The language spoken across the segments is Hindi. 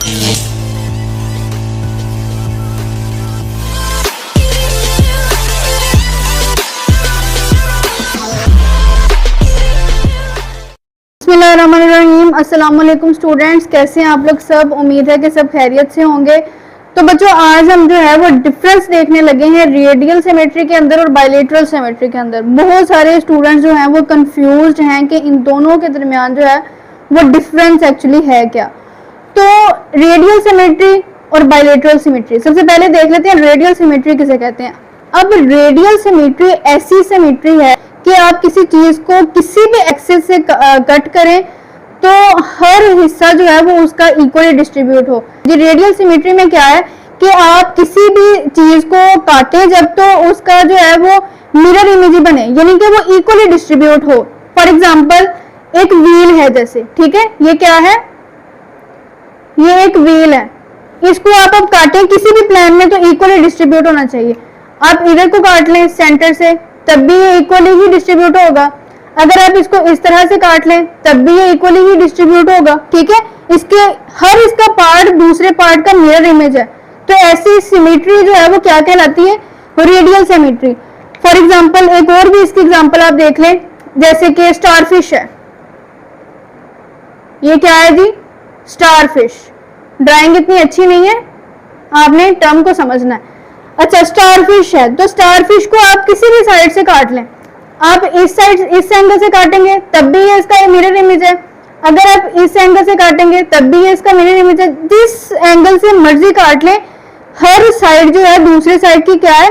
बिस्मिल्लाहिर्रहमानिर्रहीम। अस्सलाम वालेकुम स्टूडेंट्स, कैसे हैं आप लोग सब। उम्मीद है कि सब खैरियत से होंगे। तो बच्चों, आज हम जो है वो डिफरेंस देखने लगे हैं रेडियल सिमेट्री के अंदर और बायलैटरल सिमेट्री के अंदर। बहुत सारे स्टूडेंट्स जो हैं वो कंफ्यूज्ड हैं कि इन दोनों के दरमियान जो है वो डिफरेंस एक्चुअली है क्या। तो रेडियल सिमेट्री और बायलैटरल सिमेट्री, सबसे पहले देख लेते हैं रेडियल सिमेट्री किसे कहते हैं। अब रेडियल सिमेट्री ऐसी सिमेट्री है कि आप किसी चीज को किसी भी एक्सिस से कट करें तो हर हिस्सा जो है वो उसका इक्वली डिस्ट्रीब्यूट हो। ये रेडियल सिमेट्री में क्या है कि आप किसी भी चीज को काटें जब तो उसका जो है वो मिरर इमेज बने, यानी कि वो इक्वली डिस्ट्रीब्यूट हो। फॉर एग्जांपल एक व्हील है जैसे, ठीक है, ये क्या है, ये एक व्हील है। इसको आप अब काटें किसी भी प्लेन में तो इक्वली डिस्ट्रीब्यूट होना चाहिए। आप इधर को काट लें सेंटर से तब भी ये इक्वली ही डिस्ट्रीब्यूट होगा। अगर आप इसको इस तरह से काट लें तब भी ये इक्वली ही डिस्ट्रीब्यूट होगा, ठीक है। इसका पार्ट दूसरे पार्ट का मिरर इमेज है। तो ऐसी सिमेट्री जो है वो क्या कहलाती है, रेडियल सिमेट्री। फॉर एग्जांपल एक और भी इसकी एग्जांपल आप देख लें, जैसे कि स्टारफिश है। ये क्या है जी, स्टारफिश। ड्राइंग इतनी अच्छी नहीं है, आपने टर्म को समझना है। अच्छा, स्टारफिश है तो स्टारफिश को आप किसी भी साइड से काट लें। आप इस साइड इस एंगल से काटेंगे तब भी ये इसका मिरर इमेज है। अगर आप इस एंगल से काटेंगे तब भी ये इसका मिरर इमेज है। जिस एंगल से मर्जी काट लें, हर साइड जो है दूसरे साइड की क्या है,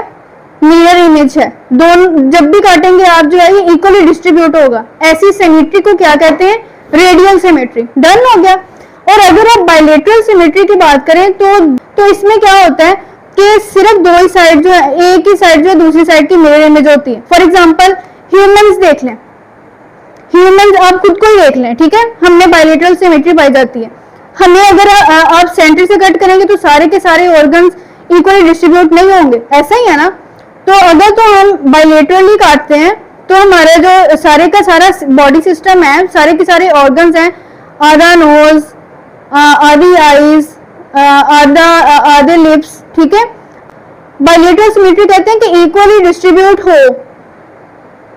मिरर इमेज है। दोनों जब भी काटेंगे आप जो है ये इक्वली डिस्ट्रीब्यूट होगा। ऐसी सिमेट्री को क्या कहते हैं, रेडियल सिमेट्री। डन हो गया। और अगर आप बायलैटरल सिमेट्री की बात करें तो इसमें क्या होता है कि सिर्फ दो ही साइड जो है, एक ही साइड जो है दूसरी साइड की मिरर इमेज होती है। फॉर एग्जांपल ह्यूमंस देख लें, ह्यूमंस आप खुद को ही देख लें, ठीक है, हमने बायलैटरल सिमेट्री पाई जाती है। हमें अगर आप सेंटर से कट करेंगे तो सारे के सारे ऑर्गन्स इक्वली डिस्ट्रीब्यूट नहीं होंगे, ऐसा ही है ना। तो अगर तो हम बायलैटरली काटते हैं तो हमारे जो सारे का सारा बॉडी सिस्टम है, सारे के सारे ऑर्गन्स हैं, आधा नोज, आधी आईज, आधे लिप्स, ठीक है। बायलैटरल सिमेट्री कहते हैं कि इक्वली डिस्ट्रीब्यूट हो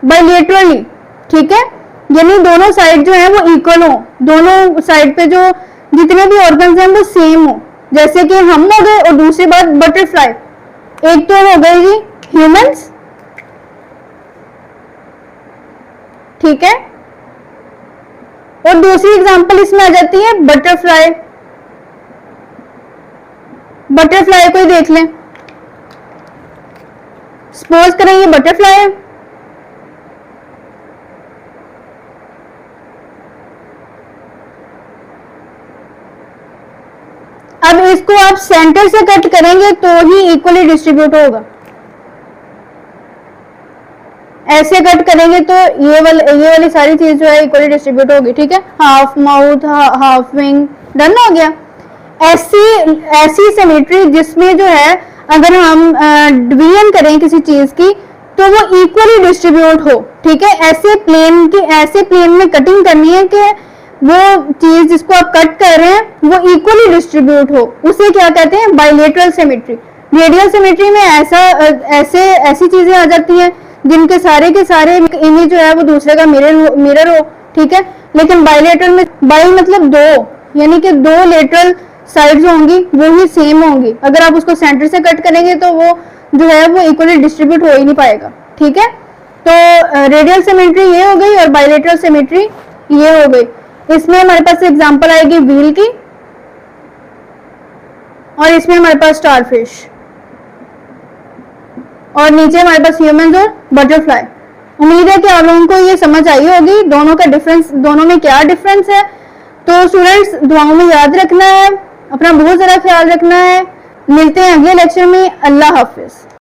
बायलैटरली, ठीक है, यानी दोनों साइड जो है वो इक्वल हो, दोनों साइड पे जो जितने भी ऑर्गन्स हैं वो सेम हो। जैसे कि हम हो गए और दूसरी बात बटरफ्लाई। एक तो हो गई जी ह्यूमंस, ठीक है, और दूसरी एग्जांपल इसमें आ जाती है बटरफ्लाई। बटरफ्लाई को ही देख लें, सपोज करें ये बटरफ्लाई है, अब इसको आप सेंटर से कट करेंगे तो ही इक्वली डिस्ट्रीब्यूट होगा। ऐसे कट करेंगे तो ये वाली सारी चीज जो है इक्वली डिस्ट्रीब्यूट होगी, ठीक है। Half mouth, half wing, done हो गया। ऐसी सिमेट्री जिसमें जो है अगर हम डिवीजन करें किसी चीज की तो वो इक्वली डिस्ट्रीब्यूट हो, ठीक है। ऐसे प्लेन में कटिंग करनी है कि वो चीज जिसको आप कट कर रहे हैं वो इक्वली डिस्ट्रीब्यूट हो, उसे क्या कहते हैं, बायलैटरल सिमेट्री। रेडियल सिमेट्री में ऐसी चीजें आ जाती हैं जिनके सारे के सारे इमेज जो है वो दूसरे का मिरर हो, ठीक है। लेकिन बायलैटरल में बाई मतलब दो, यानी कि दो लेटरल साइड्स होंगी वो ही सेम होंगी। अगर आप उसको सेंटर से कट करेंगे तो वो जो है वो इक्वली डिस्ट्रीब्यूट हो ही नहीं पाएगा, ठीक है। तो रेडियल सिमेट्री ये हो गई और बायलैटरल सिमेट्री ये हो गई। इसमें हमारे पास एग्जांपल आएगी व्हील की और इसमें हमारे पास स्टारफिश और नीचे हमारे पास ह्यूमंस और बटरफ्लाई। उम्मीद है कि आप लोगों को ये समझ आई होगी दोनों का डिफरेंस, दोनों में क्या डिफरेंस है। तो स्टूडेंट्स दुआओं में याद रखना है, अपना बहुत ज़रा ख्याल रखना है। मिलते हैं अगले लेक्चर में। अल्लाह हाफिज।